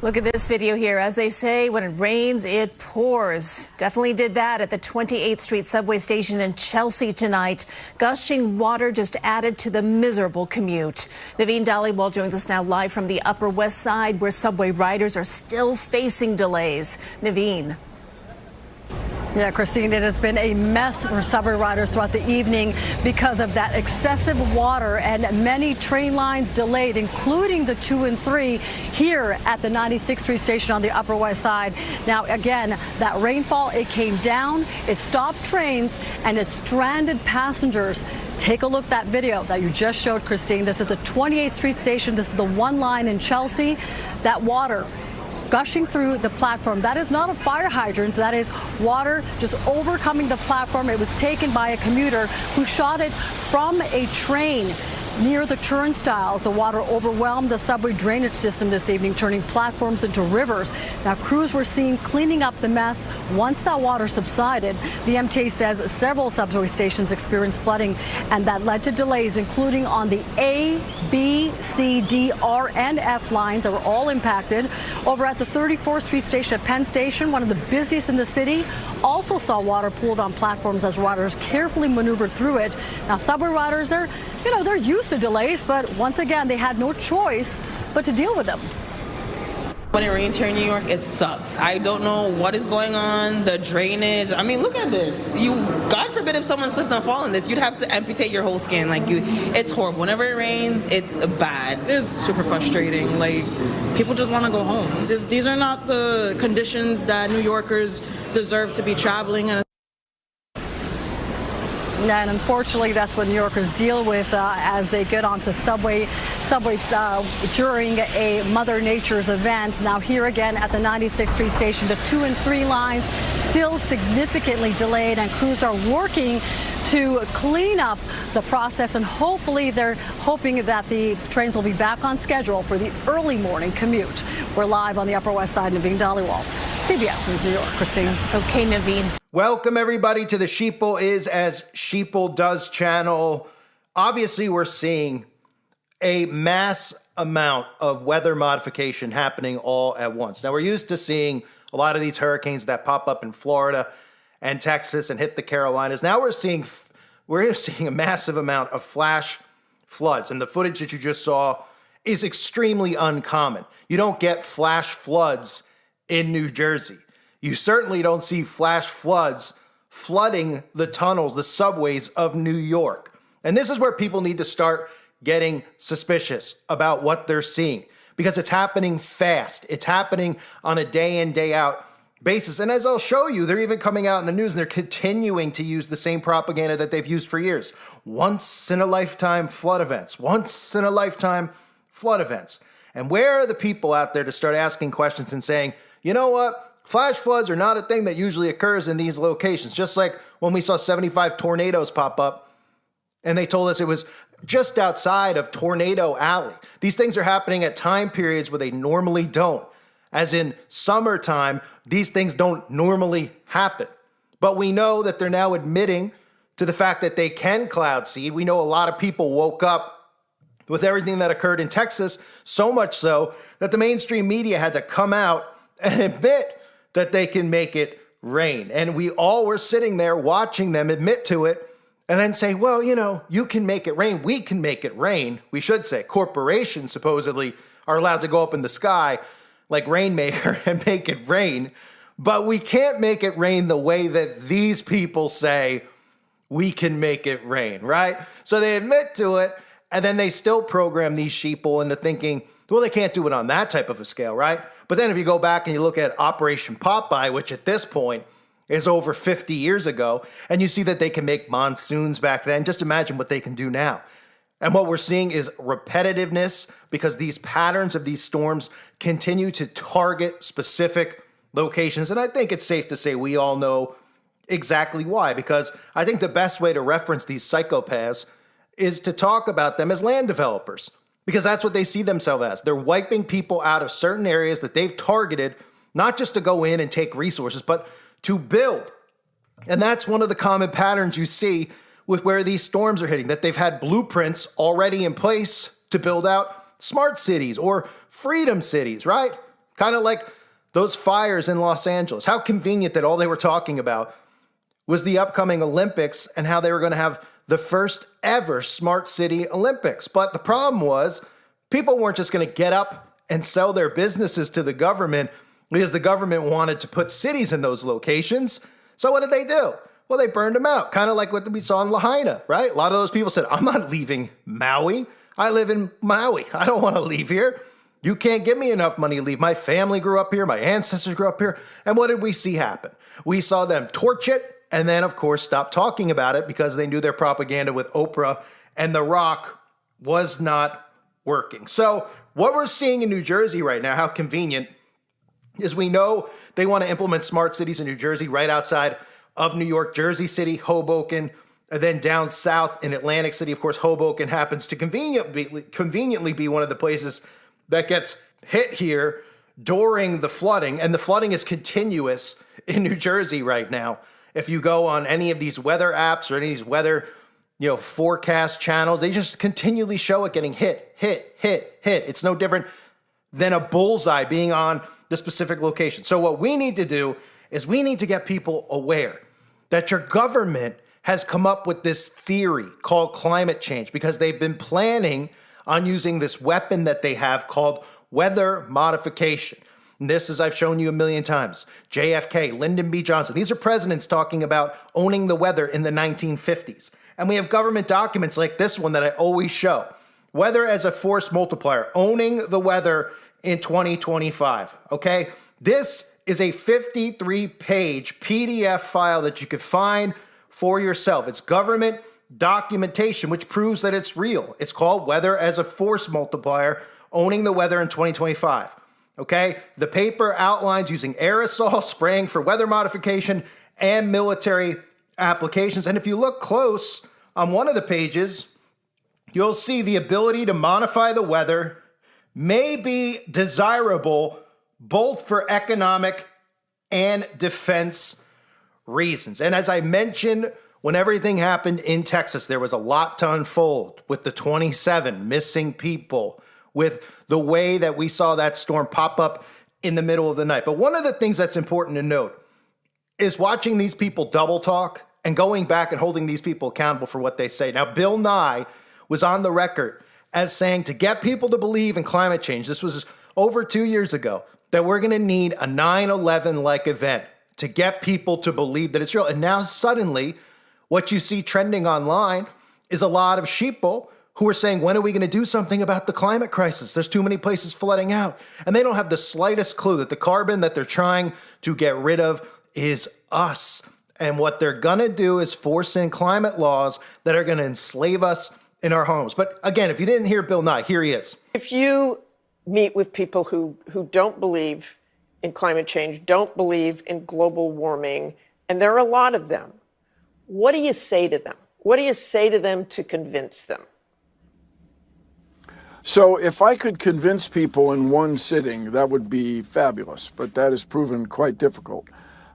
Look at this video here. As they say, when it rains, it pours. Definitely did that at the 28th Street subway station in Chelsea tonight. Gushing water just added to the miserable commute. Naveen Dhaliwal joins us now live from the Upper West Side, where subway riders are still facing delays. Naveen. Yeah, Christine, it has been a mess for subway riders throughout the evening because of that excessive water, and many train lines delayed, including the 2 and 3 here at the 96th Street station on the Upper West Side. Now, again, that rainfall, it came down, it stopped trains, and it stranded passengers. Take a look at that video that you just showed, Christine. This is the 28th Street station. This is the one line in Chelsea. That water gushing through the platform. That is not a fire hydrant. That is water just overcoming the platform. It was taken by a commuter who shot it from a train near the turnstiles. The water overwhelmed the subway drainage system this evening, turning platforms into rivers. Now, crews were seen cleaning up the mess once that water subsided. The MTA says several subway stations experienced flooding, and that led to delays, including on the A, B, C, D, R, and F lines that were all impacted. Over at the 34th Street station at Penn Station, one of the busiest in the city, also saw water pooled on platforms as riders carefully maneuvered through it. Now, subway riders, they're used to delays, but once again, they had no choice but to deal with them. When it rains here in New York, it sucks. I don't know what is going on, the drainage. I mean, look at this. God forbid if someone slips and falls in this, you'd have to amputate your whole skin. It's horrible. Whenever it rains, it's bad. It is super frustrating. People just want to go home. These are not the conditions that New Yorkers deserve to be traveling in. And unfortunately, that's what New Yorkers deal with as they get onto subways during a Mother Nature's event. Now, here again at the 96th Street station, the 2 and 3 lines still significantly delayed, and crews are working to clean up the process, and hopefully they're hoping that the trains will be back on schedule for the early morning commute. We're live on the Upper West Side. Naveen Dhaliwal, CBS News, New York. Christine. Okay, Naveen. Welcome, everybody, to the Sheeple Is As Sheeple Does channel. Obviously, we're seeing a mass amount of weather modification happening all at once. Now, we're used to seeing a lot of these hurricanes that pop up in Florida and Texas and hit the Carolinas. Now we're seeing a massive amount of flash floods, and the footage that you just saw is extremely uncommon. You don't get flash floods in New Jersey. You certainly don't see flash floods flooding the tunnels, the subways of New York. And this is where people need to start getting suspicious about what they're seeing, because it's happening fast. It's happening on a day in, day out basis. And as I'll show you, they're even coming out in the news and they're continuing to use the same propaganda that they've used for years. Once in a lifetime flood events. Once in a lifetime flood events. And where are the people out there to start asking questions and saying, you know what? Flash floods are not a thing that usually occurs in these locations. Just like when we saw 75 tornadoes pop up and they told us it was just outside of Tornado Alley. These things are happening at time periods where they normally don't. As in summertime, these things don't normally happen. But we know that they're now admitting to the fact that they can cloud seed. We know a lot of people woke up with everything that occurred in Texas, so much so that the mainstream media had to come out and admit that they can make it rain. And we all were sitting there watching them admit to it and then say, well, you can make it rain. We can make it rain. We should say corporations supposedly are allowed to go up in the sky like Rainmaker and make it rain. But we can't make it rain the way that these people say we can make it rain, right? So they admit to it, and then they still program these sheeple into thinking, well, they can't do it on that type of a scale, right? But then if you go back and you look at Operation Popeye, which at this point is over 50 years ago, and you see that they can make monsoons back then, just imagine what they can do now. And what we're seeing is repetitiveness, because these patterns of these storms continue to target specific locations. And I think it's safe to say we all know exactly why, because I think the best way to reference these psychopaths is to talk about them as land developers, because that's what they see themselves as. They're wiping people out of certain areas that they've targeted, not just to go in and take resources, but to build. And that's one of the common patterns you see with where these storms are hitting, that they've had blueprints already in place to build out smart cities or freedom cities, right? Kind of like those fires in Los Angeles. How convenient that all they were talking about was the upcoming Olympics and how they were going to have the first ever smart city Olympics. But the problem was people weren't just going to get up and sell their businesses to the government because the government wanted to put cities in those locations. So what did they do? Well, they burned them out, kind of like what we saw in Lahaina, right? A lot of those people said, I'm not leaving Maui. I live in Maui. I don't want to leave here. You can't give me enough money to leave. My family grew up here. My ancestors grew up here. And what did we see happen? We saw them torch it and then, of course, stop talking about it because they knew their propaganda with Oprah and The Rock was not working. So what we're seeing in New Jersey right now, how convenient, is we know they want to implement smart cities in New Jersey right outside of New York, Jersey City, Hoboken, and then down south in Atlantic City. Of course, Hoboken happens to conveniently be one of the places that gets hit here during the flooding, and the flooding is continuous in New Jersey right now. If you go on any of these weather apps or any of these weather, forecast channels, they just continually show it getting hit. It's no different than a bullseye being on the specific location. So what we need to do is we need to get people aware that your government has come up with this theory called climate change because they've been planning on using this weapon that they have called weather modification. And this, as I've shown you a million times, JFK, Lyndon B. Johnson, these are presidents talking about owning the weather in the 1950s. And we have government documents like this one that I always show. Weather as a force multiplier, owning the weather in 2025, okay? This is a 53-page PDF file that you could find for yourself. It's government documentation, which proves that it's real. It's called Weather as a Force Multiplier, Owning the Weather in 2025, okay? The paper outlines using aerosol spraying for weather modification and military applications. And if you look close on one of the pages, you'll see the ability to modify the weather may be desirable both for economic and defense reasons. And as I mentioned, when everything happened in Texas, there was a lot to unfold with the 27 missing people, with the way that we saw that storm pop up in the middle of the night. But one of the things that's important to note is watching these people double talk and going back and holding these people accountable for what they say. Now, Bill Nye was on the record as saying to get people to believe in climate change, this was over 2 years ago, that we're going to need a 9/11-like event to get people to believe that it's real. And now suddenly what you see trending online is a lot of sheeple who are saying, when are we going to do something about the climate crisis? There's too many places flooding out. And they don't have the slightest clue that the carbon that they're trying to get rid of is us. And what they're going to do is force in climate laws that are going to enslave us in our homes. But again, if you didn't hear Bill Nye, here he is. If you meet with people who don't believe in climate change, don't believe in global warming, and there are a lot of them, what do you say to them? What do you say to them to convince them? So if I could convince people in one sitting, that would be fabulous, but that has proven quite difficult.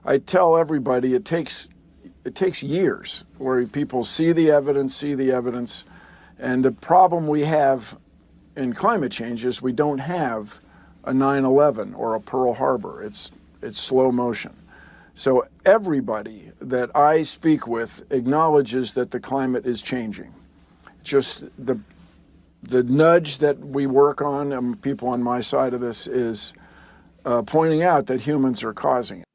I tell everybody it takes years where people see the evidence, and the problem we have in climate change is we don't have a 9/11 or a Pearl Harbor. It's slow motion. So everybody that I speak with acknowledges that the climate is changing. Just the nudge that we work on, and people on my side of this, is pointing out that humans are causing it.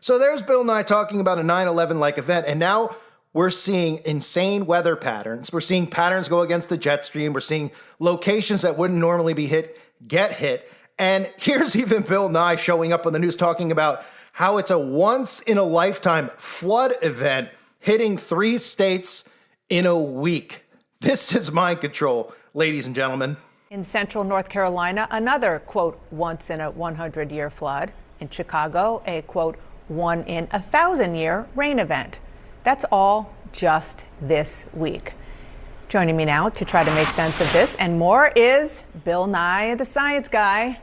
So there's Bill Nye talking about a 9/11-like event, and now we're seeing insane weather patterns. We're seeing patterns go against the jet stream. We're seeing locations that wouldn't normally be hit get hit. And here's even Bill Nye showing up on the news talking about how it's a once-in-a-lifetime flood event hitting 3 states in a week. This is mind control, ladies and gentlemen. In central North Carolina, another, quote, once-in-a-100-year flood. In Chicago, a, quote, one-in-a-1,000-year rain event. That's all just this week. Joining me now to try to make sense of this and more is Bill Nye, the science guy.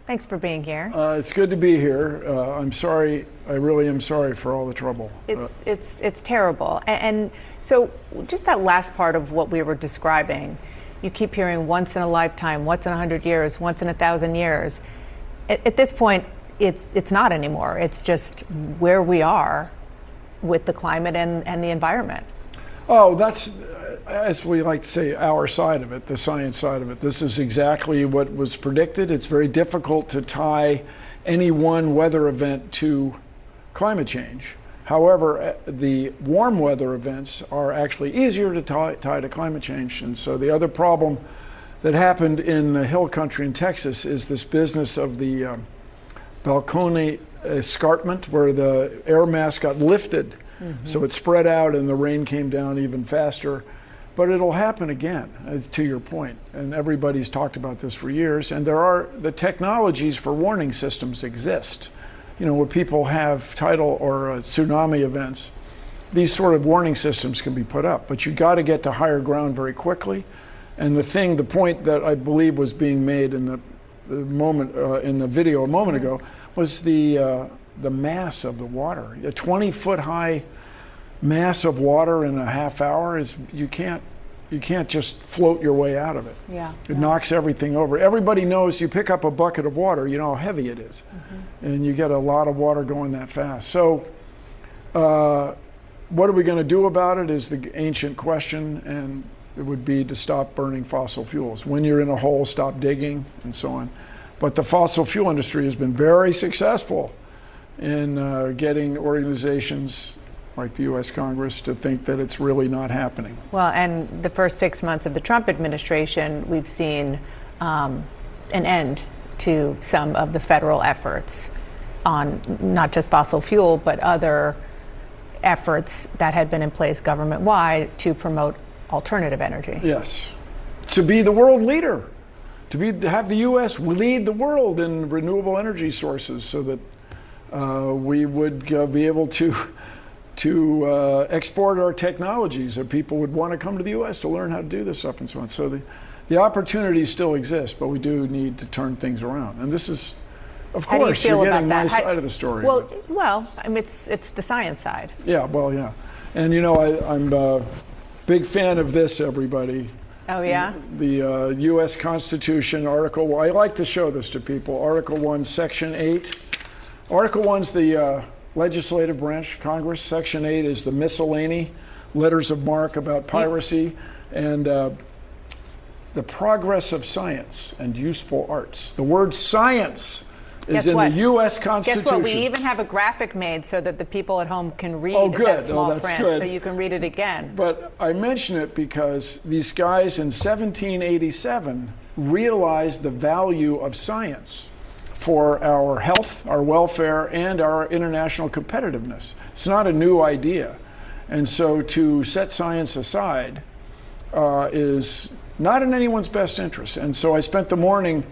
Thanks for being here. It's good to be here. I'm sorry. I really am sorry for all the trouble. It's terrible. And so just that last part of what we were describing, you keep hearing once in a lifetime, once in 100 years, once in 1,000 years. at this point, it's not anymore. It's just where we are with the climate and the environment. Oh, that's, as we like to say, our side of it, the science side of it. This is exactly what was predicted. It's very difficult to tie any one weather event to climate change. However, the warm weather events are actually easier to tie to climate change. And so the other problem that happened in the hill country in Texas is this business of the balcony escarpment, where the air mass got lifted. So it spread out and the rain came down even faster. But it'll happen again, to your point. And everybody's talked about this for years. And the technologies for warning systems exist. You know, where people have tidal or tsunami events, these sort of warning systems can be put up. But you got to get to higher ground very quickly. And the point that I believe was being made in the video a moment ago was the mass of the water. A 20-foot high mass of water in a half hour is you can't just float your way out of it. It knocks everything over. Everybody knows you pick up a bucket of water, you know how heavy it is, and you get a lot of water going that fast. So what are we going to do about it is the ancient question, and it would be to stop burning fossil fuels. When you're in a hole, stop digging, and so on. But the fossil fuel industry has been very successful in getting organizations like the U.S. Congress to think that it's really not happening. Well, and the first 6 months of the Trump administration, we've seen an end to some of the federal efforts on not just fossil fuel, but other efforts that had been in place government-wide to promote alternative energy. Yes, to be the world leader, to have the U.S. lead the world in renewable energy sources, so that we would be able to export our technologies, that people would want to come to the U.S. to learn how to do this stuff and so on. So the opportunities still exist, but we do need to turn things around. And this is, of course, you're getting my side of the story. Well, I mean, it's the science side. Yeah, well, yeah. And you know, I'm a big fan of this, everybody. Oh, yeah? The U.S. Constitution, Article 1. I like to show this to people. Article 1, Section 8. Article 1's the legislative branch, Congress. Section 8 is the miscellany, letters of marque about piracy, and the progress of science and useful arts. The word science is in the U.S. Constitution. Guess what? We even have a graphic made so that the people at home can read that small print, so you can read it again. But I mention it because these guys in 1787 realized the value of science for our health, our welfare, and our international competitiveness. It's not a new idea. And so to set science aside is not in anyone's best interest. And so I spent the morning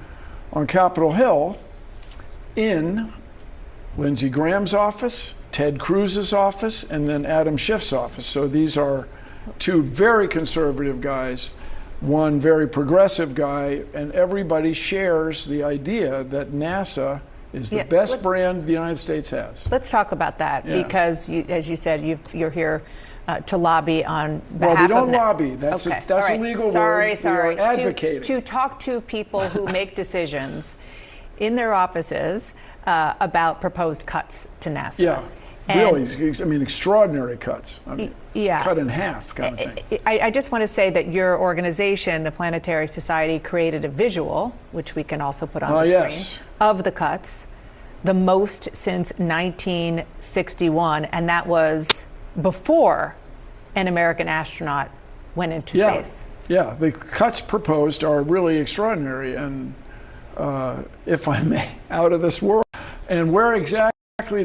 on Capitol Hill in Lindsey Graham's office, Ted Cruz's office, and then Adam Schiff's office. So these are two very conservative guys, one very progressive guy, and everybody shares the idea that NASA is the best brand the United States has. Let's talk about that, because, as you said, you're here to lobby on behalf of... Well, we don't lobby. That's a legal word. Sorry. We are advocating. To talk to people who make decisions in their offices about proposed cuts to NASA. Yeah. Really, I mean, extraordinary cuts. I mean, cut in half kind of thing. I just want to say that your organization, the Planetary Society, created a visual, which we can also put on the screen, of the cuts, the most since 1961, and that was before an American astronaut went into space. Yeah, the cuts proposed are really extraordinary and, if I may, out of this world. And where exactly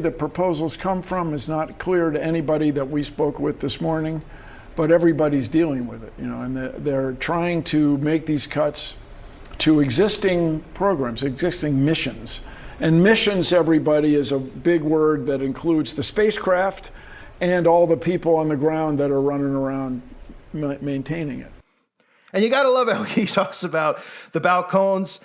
the proposals come from is not clear to anybody that we spoke with this morning, but everybody's dealing with it, you know, and they're trying to make these cuts to existing programs, existing missions. And missions, everybody, is a big word that includes the spacecraft and all the people on the ground that are running around maintaining it. And you got to love how he talks about the Balcones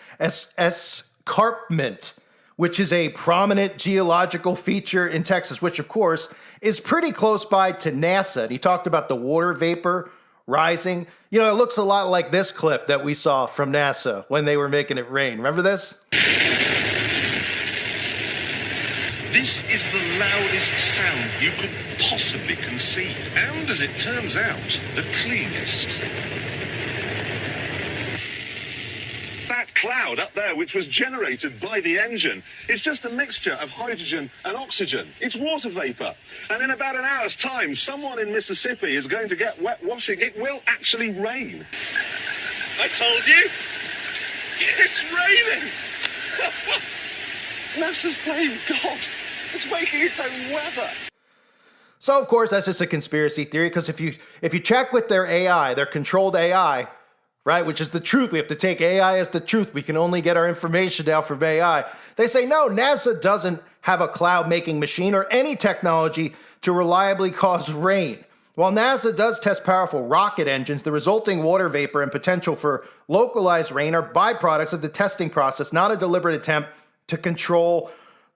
escarpment, which is a prominent geological feature in Texas, which, of course, is pretty close by to NASA. And he talked about the water vapor rising. You know, it looks a lot like this clip that we saw from NASA when they were making it rain. Remember this? This is the loudest sound you could possibly conceive. And as it turns out, the cleanest. That cloud up there, which was generated by the engine, is just a mixture of hydrogen and oxygen. It's water vapor. And in about an hour's time, someone in Mississippi is going to get wet washing. It will actually rain. I told you. It's raining. NASA's playing God. It's making its own weather. So, of course, that's just a conspiracy theory, because if you check with their AI, their controlled AI, right, which is the truth. We have to take AI as the truth. We can only get our information now from AI. They say, no, NASA doesn't have a cloud-making machine or any technology to reliably cause rain. While NASA does test powerful rocket engines, the resulting water vapor and potential for localized rain are byproducts of the testing process, not a deliberate attempt to control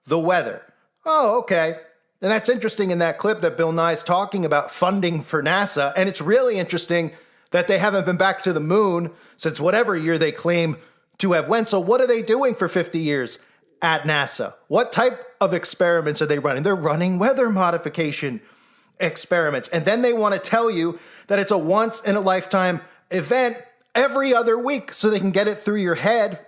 the weather. Oh, okay. And that's interesting in that clip that Bill Nye is talking about funding for NASA. And it's really interesting that they haven't been back to the moon since whatever year they claim to have went. So what are they doing for 50 years at NASA? What type of experiments are they running? They're running weather modification experiments. And then they want to tell you that it's a once-in-a-lifetime event every other week so they can get it through your head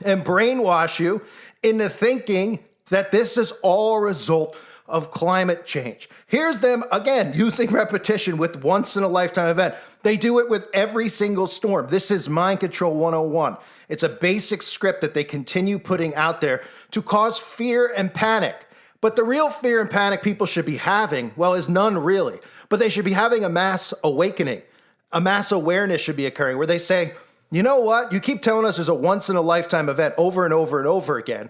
and brainwash you into thinking that this is all a result of climate change. Here's them, again, using repetition with once-in-a-lifetime event. They do it with every single storm. This is Mind Control 101. It's a basic script that they continue putting out there to cause fear and panic. But the real fear and panic people should be having, well, is none really. But they should be having a mass awakening. A mass awareness should be occurring where they say, you know what? You keep telling us there's a once-in-a-lifetime event over and over and over again.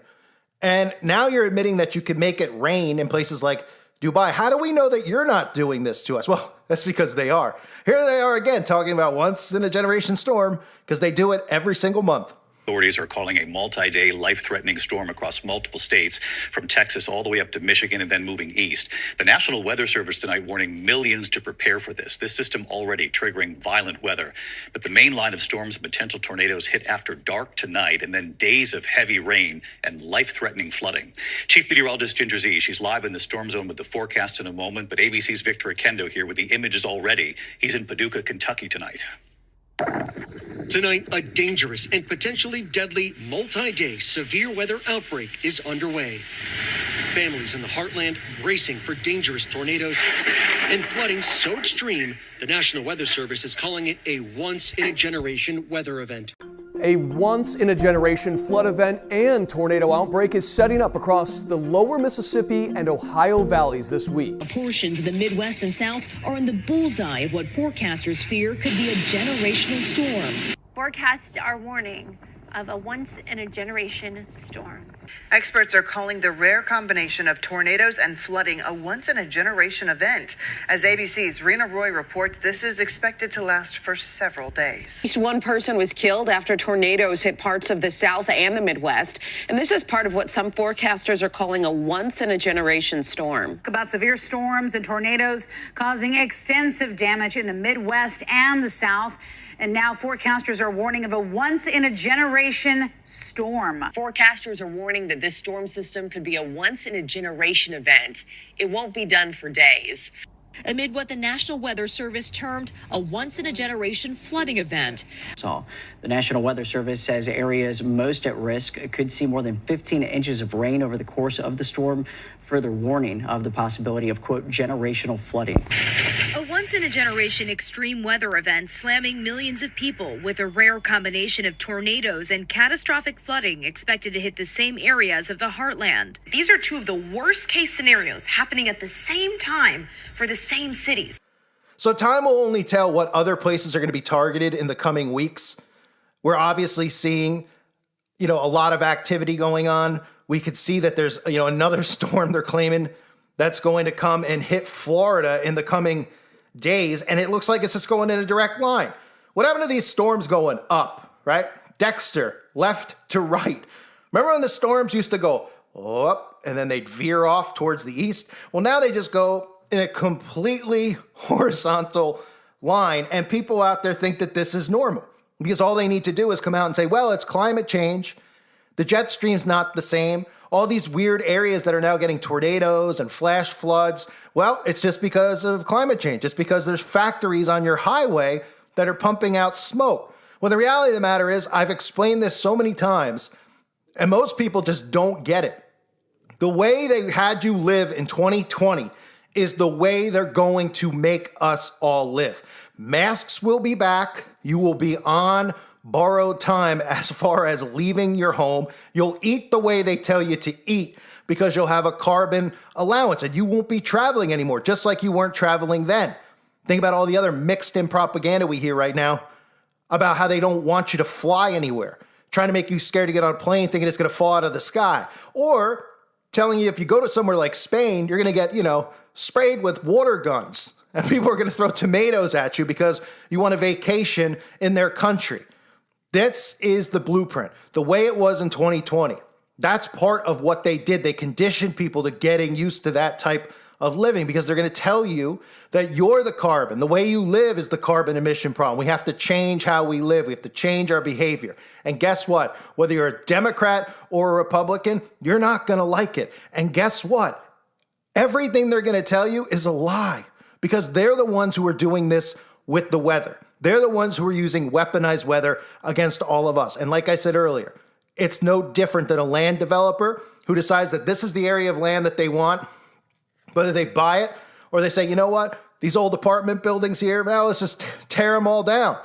And now you're admitting that you could make it rain in places like Dubai. How do we know that you're not doing this to us? Well, that's because they are. Here they are again talking about once-in-a-generation storm because they do it every single month. Authorities are calling a multi-day life-threatening storm across multiple states, from Texas all the way up to Michigan and then moving east. The National Weather Service tonight warning millions to prepare for this. This system already triggering violent weather. But the main line of storms and potential tornadoes hit after dark tonight, and then days of heavy rain and life-threatening flooding. Chief Meteorologist Ginger Z, she's live in the storm zone with the forecast in a moment, but ABC's Victor Akendo here with the images already. He's in Paducah, Kentucky tonight. Tonight, a dangerous and potentially deadly multi-day severe weather outbreak is underway. Families in the heartland bracing for dangerous tornadoes and flooding so extreme, the National Weather Service is calling it a once-in-a-generation weather event. A once-in-a-generation flood event and tornado outbreak is setting up across the lower Mississippi and Ohio valleys this week. Portions of the Midwest and South are in the bullseye of what forecasters fear could be a generational storm. Forecasts are warning of a once-in-a-generation storm. Experts are calling the rare combination of tornadoes and flooding a once-in-a-generation event. As ABC's Rena Roy reports, this is expected to last for several days. At least one person was killed after tornadoes hit parts of the South and the Midwest. And this is part of what some forecasters are calling a once-in-a-generation storm. About severe storms and tornadoes causing extensive damage in the Midwest and the South. And now forecasters are warning of a once-in-a-generation storm. Forecasters are warning that this storm system could be a once-in-a-generation event. It won't be done for days. Amid what the National Weather Service termed a once-in-a-generation flooding event. So the National Weather Service says areas most at risk could see more than 15 inches of rain over the course of the storm, further warning of the possibility of, quote, generational flooding. A once-in-a-generation extreme weather event slamming millions of people with a rare combination of tornadoes and catastrophic flooding expected to hit the same areas of the heartland. These are two of the worst-case scenarios happening at the same time for the same cities. So time will only tell what other places are going to be targeted in the coming weeks. We're obviously seeing, a lot of activity going on. We could see that there's, another storm they're claiming that's going to come and hit Florida in the coming days, and it looks like it's just going in a direct line. What happened to these storms going up, right? Dexter, left to right. Remember when the storms used to go up and then they'd veer off towards the east? Well, now they just go in a completely horizontal line, and people out there think that this is normal because all they need to do is come out and say, well, it's climate change. The jet stream's not the same. All these weird areas that are now getting tornadoes and flash floods, well, it's just because of climate change. It's because there's factories on your highway that are pumping out smoke. Well, the reality of the matter is, I've explained this so many times, and most people just don't get it. The way they had you live in 2020 is the way they're going to make us all live. Masks will be back. You will be on borrowed time as far as leaving your home. You'll eat the way they tell you to eat because you'll have a carbon allowance and you won't be traveling anymore, just like you weren't traveling then. Think about all the other mixed in propaganda we hear right now about how they don't want you to fly anywhere, trying to make you scared to get on a plane thinking it's going to fall out of the sky, or telling you if you go to somewhere like Spain, you're going to get, sprayed with water guns and people are going to throw tomatoes at you because you want a vacation in their country. This is the blueprint, the way it was in 2020. That's part of what they did. They conditioned people to getting used to that type of living because they're going to tell you that you're the carbon. The way you live is the carbon emission problem. We have to change how we live. We have to change our behavior. And guess what? Whether you're a Democrat or a Republican, you're not going to like it. And guess what? Everything they're going to tell you is a lie because they're the ones who are doing this with the weather. They're the ones who are using weaponized weather against all of us. And like I said earlier, it's no different than a land developer who decides that this is the area of land that they want, whether they buy it or they say, you know what, these old apartment buildings here, well, let's just tear them all down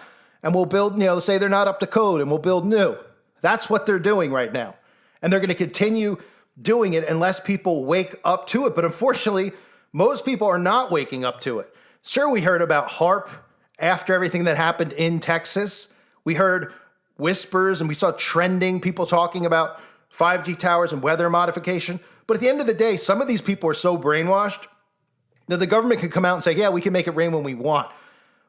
and we'll build, let's say they're not up to code and we'll build new. That's what they're doing right now. And they're going to continue doing it unless people wake up to it. But unfortunately, most people are not waking up to it. Sure, we heard about HARP after everything that happened in Texas. We heard whispers and we saw trending people talking about 5G towers and weather modification. But at the end of the day, some of these people are so brainwashed that the government can come out and say, yeah, we can make it rain when we want.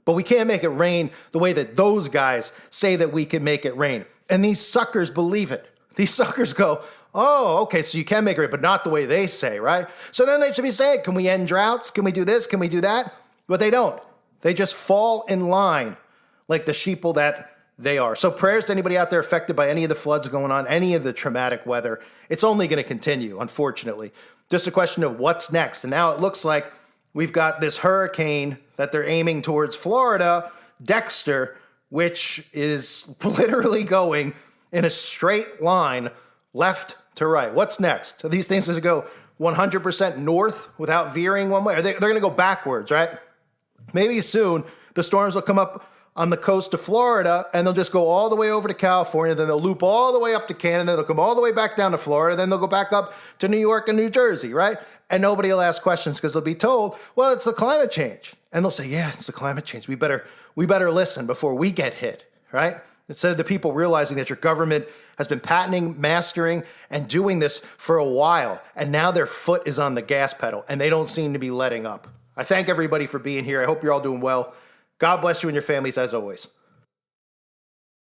But we can't make it rain the way that those guys say that we can make it rain. And these suckers believe it. These suckers go, oh, okay, so you can make it rain, but not the way they say, right? So then they should be saying, can we end droughts? Can we do this? Can we do that? But they don't. They just fall in line like the sheeple that they are. So prayers to anybody out there affected by any of the floods going on, any of the traumatic weather. It's only going to continue, unfortunately. Just a question of what's next. And now it looks like we've got this hurricane that they're aiming towards Florida, Dexter, which is literally going in a straight line left to right. What's next? So these things are going to go 100% north without veering one way? Or they're going to go backwards, right? Maybe soon the storms will come up on the coast of Florida and they'll just go all the way over to California, then they'll loop all the way up to Canada, they'll come all the way back down to Florida, then they'll go back up to New York and New Jersey, right? And nobody will ask questions because they'll be told, well, it's the climate change. And they'll say, yeah, it's the climate change. We better listen before we get hit, right? Instead of the people realizing that your government has been patenting, mastering, and doing this for a while, and now their foot is on the gas pedal, and they don't seem to be letting up. I thank everybody for being here. I hope you're all doing well. God bless you and your families as always.